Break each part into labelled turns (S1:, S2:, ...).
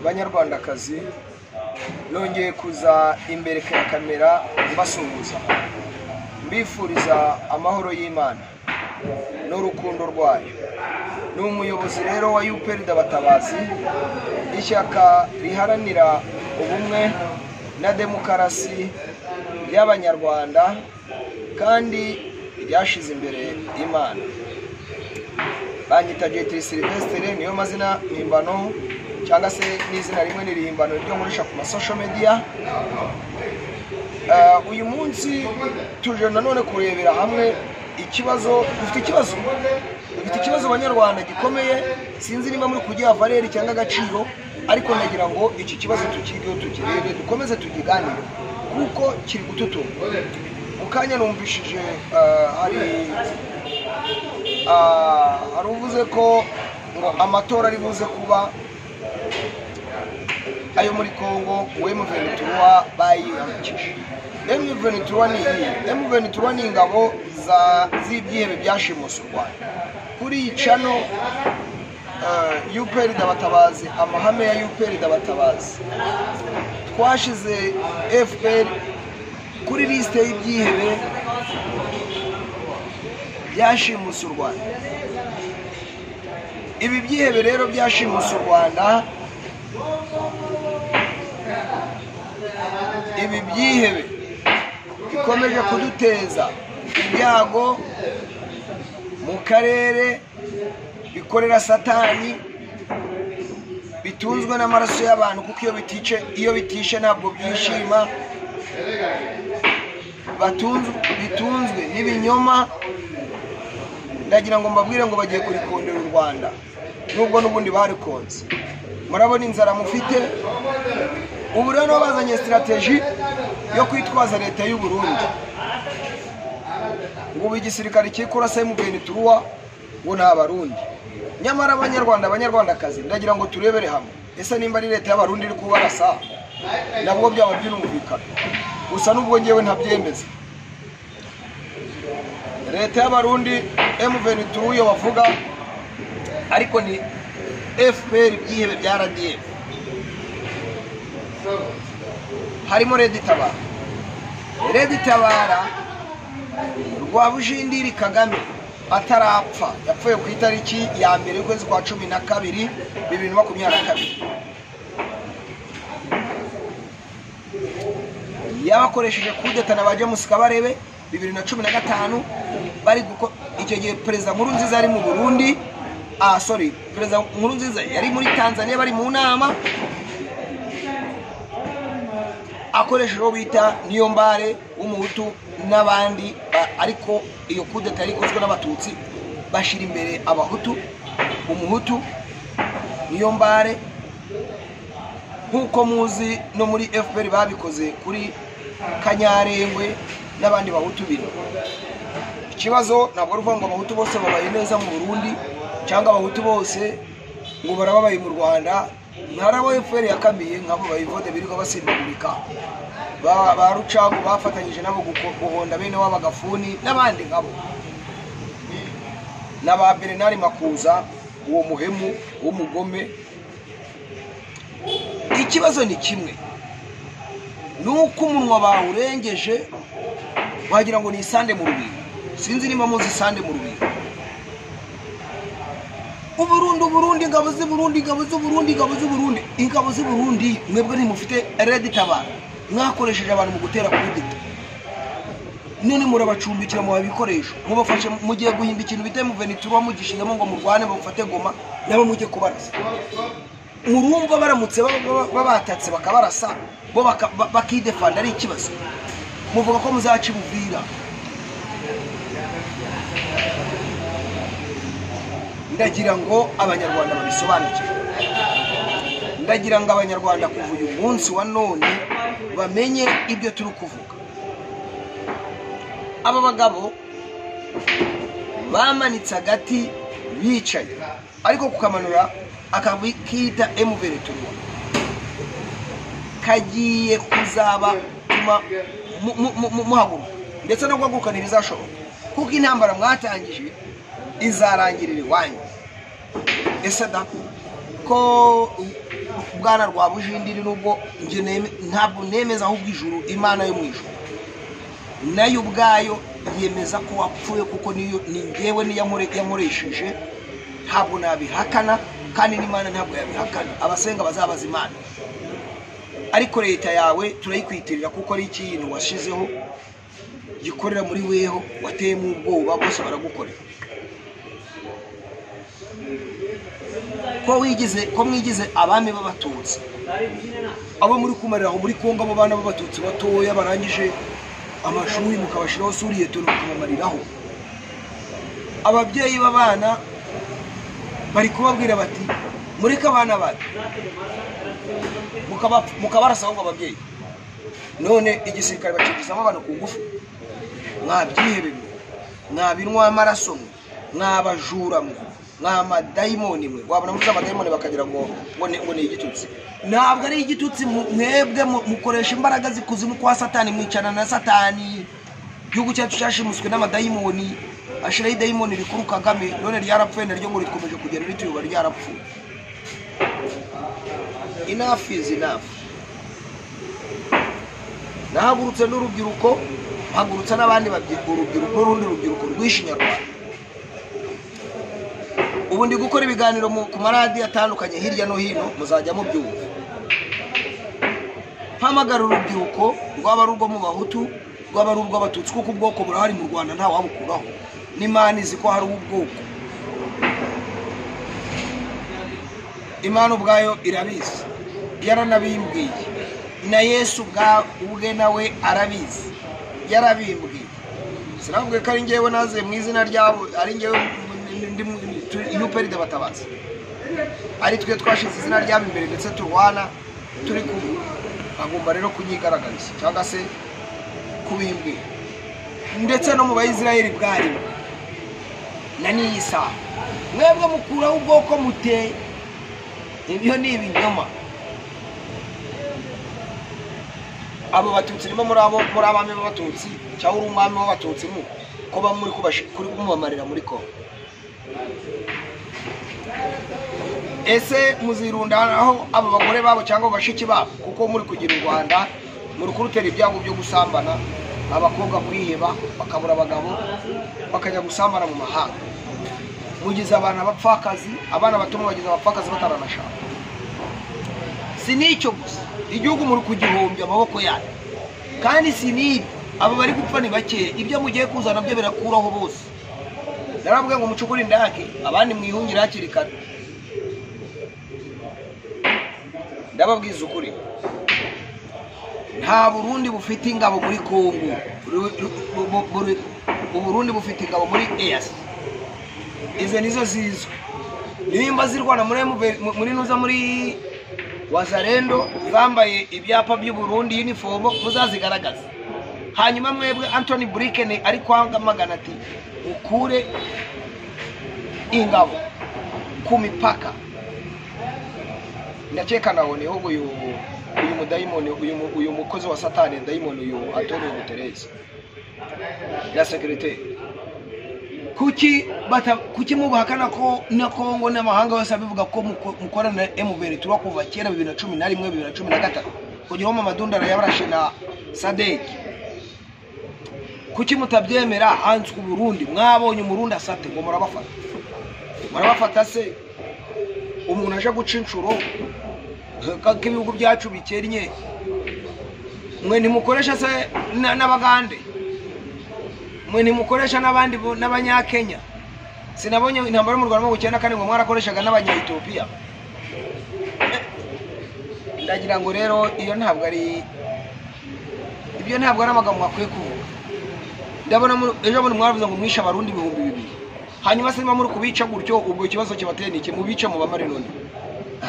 S1: banyarwandakazi nongeye kuza imbere ya kamera mbasuhuza mbifuriza amahoro y'Imana n'urukundo rwayo. Ni umuyobozi rero wa UPR Dabatabazi, ishyaka riharanira ubumwe na demokarasi y'abanyarwanda kandi ryashize imbere Imana. Banyita Jetri Sylvestre, niyo mazina mpimbano cyangwa se n'izina rimwe n'irihimbano ryo nkoresha ku social media. Uyu munsi tuje nanone kurebera hamwe ikibazo. Dufite ikibazo abanyarwanda gikomeye, sinzi niba muri kugiha valeri cyangwa agaciro, ariko nagira ngo iki kibazo tukigeho, tukirebe, dukomeze tukiganire kuko kiri gututumba. Mukanya numvishije hari uvuze ko ngo amatora ari buze kuba ayo muri Kongo, M23 bayiyambukije. M23 ni ingabo z'ibyihebe byashimuswe u Rwanda. Kuri iyi channel UPR Dabatabazi, amahame ya UPR Dabatabazi, twashize FPR kuri liste y'ibyihebe byashimuswe u Rwanda. Ibi byihebe rero byashimuswe u Rwanda, ibi byihebe bikomeje kuduteza ibyago mu karere, bikorera satani, bitunzwe n'amaraso y'abantu, kuko iyo bitishe ntabwo byishima, bitunzwe n'ibinyoma. Ndagira ngo mbabwire ngo bagiye kurikondera u Rwanda, nubwo n'ubundi barikonze. Murabona inzara mufite. Ubu rero bazanye strategy yo kwitwaza leta y'u Burundi, ngo igisirikare kikurasa M23 ngo nta Barundi. Nyamara abanyarwandakazi, ndagira ngo turebere hamwe, ese nimba ari leta y'Abarundi iri kubarasa, nabwo byaba byumvikana. Gusa nubwo ngewe ntabyemeza. Leta y'Abarundi M23 yo bavuga, ariko ni FPR byihebe bya RDF. Harimo Red Tabara Rwabujindiri Kagame atarapfa, yapfuye ku itariki ya 1 y'ukwezi kwa 12 2022. Yabakoresheje kudeta na baje musikabarebe 2015 bari icyo gihe Perezida Nkurunziza ari mu Burundi, Perezida Nkurunziza yari muri Tanzania bari mu nama, akoresheje bita Niyombare w'umuhutu n'abandi, ariko iyo kudeta yari ikozwe n'abatutsi bashira imbere abahutu. Umuhutu Niyombare, nkuko muzi no muri FPR babikoze kuri Kanyarengwe n'abandi bahutu bino. Ikibazo ntabwo ruvuga ngo abahutu bose babaye neza mu Burundi cyangwa abahutu bose ngo barababaye mu Rwanda. Ntarabo FPR yakamiye nkabo bayivode biriko basimbagurika, ba Rucagu bafatanyije nabo guhonda bene w'abagafuni n'abandi nkabo, n'aba Bernard Makuza, uwo muhemu w'umugome. Ikibazo ni kimwe, nuko umunwa bawurengeje wagira ngo ni isande mu rubiri. Sinzi niba muzi isande mu rubiri. Uburundi, ingabo z'Uburundi, mwebwe ntimufite Red Tabara, mwakoresheje abantu mu gutera kudeta. None murabacumbikira mu babikoresho, mubafashe mugiye guhimba ikintu bita M23 mugishiyemo ngo murwane bafate Goma, nabo mujye kubarasa. Murumva baramutse babatatse bakabarasa bo bakidefanda ari ikibazo. Muvuga ko muzaci Buvira. Ndagira ngo abanyarwanda babisobanukire. Ndagira ngo abanyarwanda kuva uyu munsi wa none bamenye ibyo turi kuvuga. Aba bagabo bamanitse agati bicaye, ariko kukamanura akabikita M23 kagiye kuzaba muhaguruka, ndetse no guhaguruka ntibizashoboka, kuko intambara mwatangije izarangirira iwanyu. Ese da ko bwana rwa Bujindiri nubwo ntabwo nemeza ahubwo ijuru Imana yo mu ijuru nayo ubwayo yemeza ko wapfuye kuko niyo ni ngewe yankoresheje ntabwo nabihakana kandi n'Imana ntabwo yabihakana abasenga bazabaza Imana ariko leta yawe turayikwitirira kuko ari ikintu washizeho gikorera muri weho wateye mu ubwoba bose baragukorera ko mwigize abami b'abatutsi abo muri kumarira aho muri Kongo abo bana b'abatutsi batoya barangije amashuri mukabashiraho suriye tunukumariraho ababyeyi b'abana bari kubabwira bati mureka abana bati mukabarasa ngo ababyeyi none igisirikare bacikizamo abantu ku ngufu mwabyihebeye mwabinwa amaraso mwabajura mwamadayimoni mwe wabona muri amadayimoni bakagira ngo ni igitutsi ntabwo ari igitutsi mwebwe mukoresha imbaraga zikuzimu kwa Satani mwicana na Satani igihugu cyacu cyashimuswe n'amadayimoni ashiraho idayimoni rikuru Kagame none ryarapfuye naryo ngo rikomeje kugenda rituba ryarapfuye enough is enough nahagurutse n'urubyiruko hagurutse n'abandi urubyiruko n'urundi rubyiruko rwishinyarwanda ubu ndi gukora ibiganiro ku maradi atandukanye hirya no hino muzajya mu byumva mpamagara urubyiruko rwaba rurwo mu Bahutu rwaba rurwo Abatutsi kuko ubwoko burahari mu Rwanda nta wabukuraho n'Imana izi ko hari ubwoko Imana ubwayo irabizi yaranabimbwiye na Yesu ubwe nawe arabizi yarabimbwiye sinavuga ko ari ngewe naze mu izina ryabo ari ngewe Yuperide batabaza ari twe twashize izina ryabo imbere ndetse turwana turi kumwe agomba rero kunyigaragariza cyangwa se kubimbwira ndetse no mu Bayisiraheli bwari na niyisa mwebwe mukuraho ubwoko muteye ibyo ni ibinyoma abo Batutsi nimo muri abami b'Abatutsi cyangwa umwami w'Abatutsi mu ko bamuri kuri kumubamarira muri Kongo ese muzirunda aho abo bagore babo cyangwa bashiki babo kuko muri kugira u Rwanda muri kurutera ibyago byo gusambana abakobwa kwiheba bakabura abagabo bakajya gusambana mu mahanga mugize abana bapfakazi abana batuma bagize abapfakazi bataranashaka sinicyo gusa igihugu muri kugihombya amaboko yayo kandi sinibi abo bari gupfa ni bake ibyo mugiye kuzana byo birakuraho bose naravuga ngo mucukure indake abandi mwihungira hakiri kare ndababwiza ukuri nta Burundi bufite ingabo muri Kongo Burundi bufite ingabo muri EAC izo nizo zizwe nimba zirwana muri nuza muri Wazalendo bambaye ibyapa by'u Burundi uniform muzazigaragaza hanyuma mwebwe Anthony Blinken ari kwangamagana ati ukure ingabo ku mipaka ndakeka nabone ahubwo uyu mudayimoni uyu mukozi wa Satani dayimoni uyu Antonio Guterres la secrétaire kuki mubahakana ko na Kongo n'amahanga yose abivuga ko mukorana M23 kuva kera 2011 2013 kugira ngo amadundara yabarashe na SADC kuki mutabyemera hanze ku Burundi mwabonye umurundi asate ngo murabafata se umuntu aje guca inshuro k'ibihugu byacu bikennye mwe ntimukoresha se n'abagande mwe ntimukoresha n'abandi n'abanyakenya sinabonye intambara mu Rwanda mu 1994 ngo mwarakoreshaga n'abanya-Ethiopia ndagira ngo rero iyo ntabwo ari ibyo ntabwo ari amagambo makwiye kuvuga ndabona ejo bundi mwaravuze ngo mwisha abarundi 2,000 hanyuma se muri kubica gutyo ubwo kibazo kibateye niki mubica mu bamare none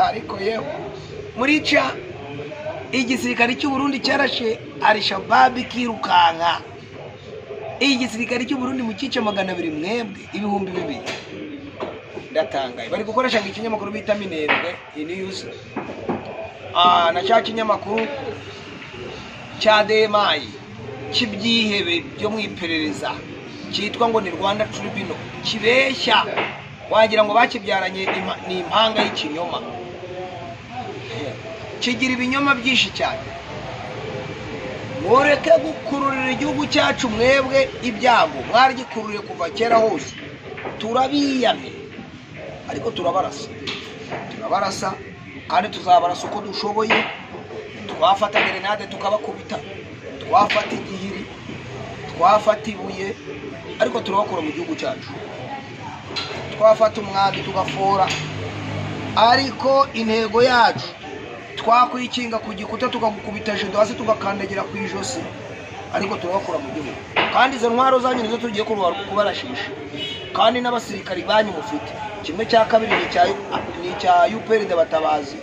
S1: ariko yewe murica igisirikare cy'u Burundi cyarashe Al-Shabaab kirukanka igisirikare cy'u Burundi mu kice 200 mwebwe 2,000 ndatangaye bari gukoresha ikinyamakuru bita Minerve news na cya kinyamakuru cya Demayi kibyihebe byo mwiperereza cyitwa ngo ni Rwanda Tribunal kibeshya wagira ngo bakibyaranye ni impanga y'ikinyoma kigira ibinyoma byinshi cyane. Mureke gukururira igihugu cyacu mwebwe ibyago, mwarigikururiye kuva kera hose. Turabiyame ariko turabarasa kandi tuzabarasa uko dushoboye. Twafata grenade tukabakubita, twafata igihiri, twafata ibuye, ariko turabakora mu gihugu cyacu. Twafata umwadi tugafora, ariko intego yacu twakwikinga ku gikuta tukagukubita jedo hasi tugakandagira ku ijosi, ariko turabakora mu gihugu. Kandi izo ntwaro zanyu nizo tugiye kubarashisha, kandi n'abasirikari banyu mufite. Kimwe cya kabiri ni cya UPR Batabazi,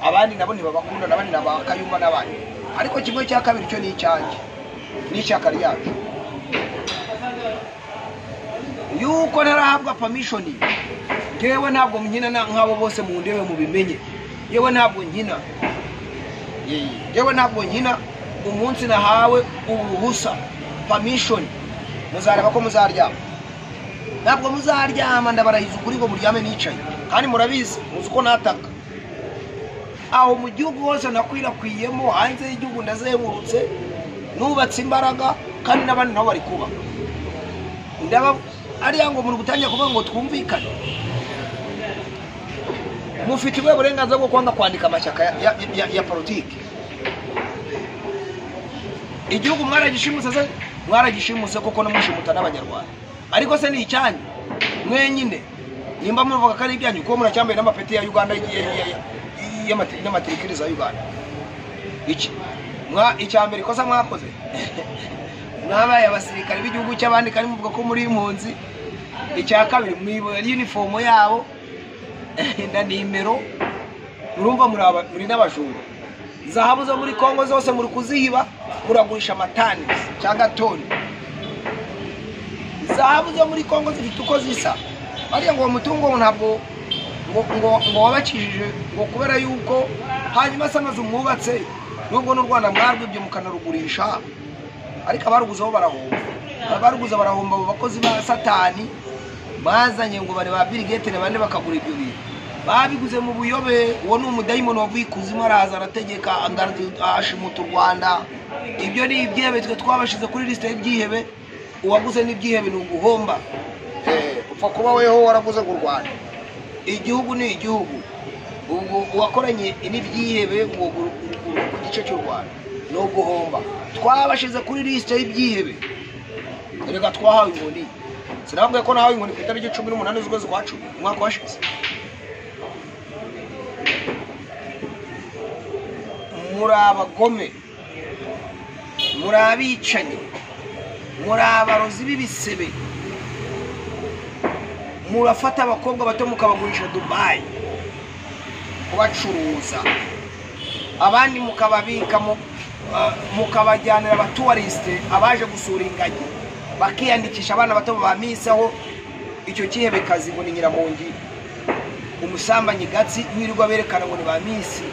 S1: abandi nabo ntibabakunda, n'abandi nabakayumba n'abandi, ariko kimwe cya kabiri cyo ni icyanjye, ni ishyaka ryacu. Yuko ntarahabwa permission, yewe ntabwo nkina nk'abo bose mu ndebe mu bimenye. Yewe ntabwo nkina umunsi nahawe uruhusa permission, muzareba ko muzaryama. Ntabwo muzaryama, ndabarahiza ukuri ngo muryame nicaye, kandi murabizi muzi ko nataka aho mu gihugu hose nakwirakwiyemo, hanze y'igihugu ndazengurutse, nubatse imbaraga, kandi n'abandi nabo bari kubaka. Ariya ngo muri gutangira kuvuga ngo twumvikane, mufite uburenganzira bwo kwanga kwandika amashyaka ya politiki. Igihugu mwaragishimuse koko namushimuta n'abanyarwanda, ariko se ni icyanyu mwenyine. Nimba muvuga ko ari ibyanyu, ko muracyambaye n'amapeti ya Uganda y'amatirikiri za Uganda. Icyambere ikosa mwakoze mwabaye abasirikare b'igihugu cy'abandi, kandi muvuga ko muri impunzi. Icya kabiri, mwibona uniform yabo na nimero, murumva muri n'abajura. Zahabu zo muri Kongo zose muri kuzihiba, muragurisha amatani cyangwa toni. Zahabu zo muri Kongo zifite uko zisa, ariya ngo umutungo ntabwo ngo wabakijije ngo kubera yuko hanyuma se amazu mwubatse, nubwo n'u Rwanda mwarwibye mukanarugurisha, ariko abaruguzeho barahomba. Abo bakozi ba Satani bazanye ngo bari ba Bill Gates bane bakagura ibyo bintu, babiguze mu buyobe. Uwo ni umudayimoni wavuye ikuzimu, araza arategeka ashimuta u Rwanda. Ibyo ni ibyihebe, twe twabashize kuri liste y'ibyihebe. Uwaguze n'ibyihebe ni uguhomba. Upfa kuba weho waraguze u Rwanda. Igihugu ni igihugu, ubwo uwakoranye n'ibyihebe ngo ku gice cy'u Rwanda no guhomba. Twabashize kuri liste y'ibyihebe, reka twahawe inkoni. Sinabwiye ko nahawe inkoni ku itariki 18 z'ukwezi kwa 10 umwaka washize. Muri abagome, muri abicanyi, muri abarozi b'ibisebe, murafata abakobwa bato mukabagurisha Dubai kubacuruza, abandi mukababika mukabajyanira abatouriste abaje gusura ingagi, bakiyandikisha abana bato bamisaho icyo kihebekazi ngo ni Nyiramongi, umusambanyi gatsi wirirwa berekana ngo ni bamisi.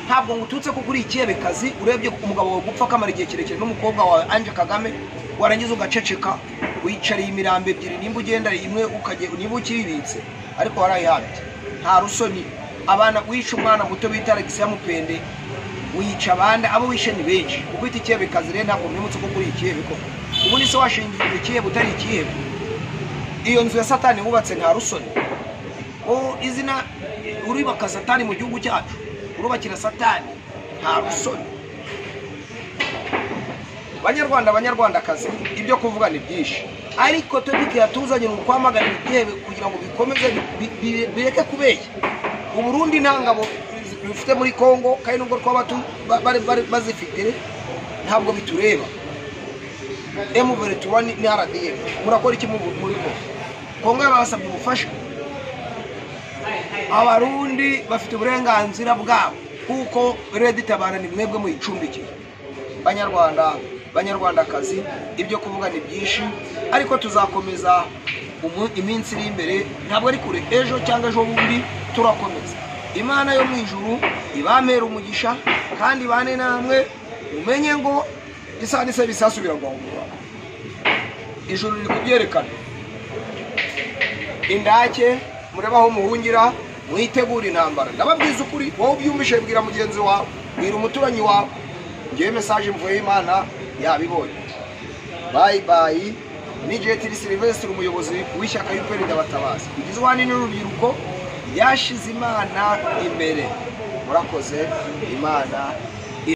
S1: Ntabwo ngututse ko kuri ikihebekazi, urebye umugabo wo gupfa kamara igihe kirekire n'umukobwa wa Ange Kagame, warangiza ugaceceka wicariye imirambo ebyiri, nimba ugenda imwe ukaje niba ukibibitse, ariko warayihabye. Nta rusoni. Abana wica umwana muto bita Alex Mupende, wica abandi, abo wishe ni benshi. Ukwita ikihebekazi rero ntabwo mwimutse ko kuri ikihebe koko. Ubu ni se washingiye ikihebe utari ikihebe. Iyo nzu ya Satani wubatse nta rusoni. Izina uribaka Satani mu gihugu cyacu, urubakira Satani nta rusoni. Banyarwandakazi, ibyo kuvuga ni byinshi, ariko tubike yatuzanye mu kwamagana ibihebe kugira ngo bikomeze bireke kubeshya. Uburundi ntangabo bifite muri Kongo, kandi nubwo twabatu bari bazifite ntabwo bitureba. M23 ni RDF, murakora iki muri Kongo? Yabasabye ubufasha. Abarundi bafite uburenganzira bwabo, kuko Red Tabara ni mwebwe mu icumbikiye. Banyarwandakazi, ibyo kuvuga ni byinshi, ariko tuzakomeza iminsi iri imbere, ntabwo ari kure. Ejo cyangwa ejo bundi turakomeza. Imana yo mu ijuru ibamera umugisha, kandi bane namwe umenye ngo isanise bisasubira ngo ijuru riri kubyerekana. Indake murebaho muhungira, mwitegura intambara. Ndababwiza ukuri, wowe ubyumvishe bwira mugenzi wawe, bwira umuturanyi wawe. Ngiye message mvuye Imana yabibonye. Bye bye. Ni Jetiri Sylvestre, umuyobozi w'ishyaka y'UPR Ndabatabaza. Kugeza wani n'urubyiruko yashize Imana imbere. Murakoze, Imana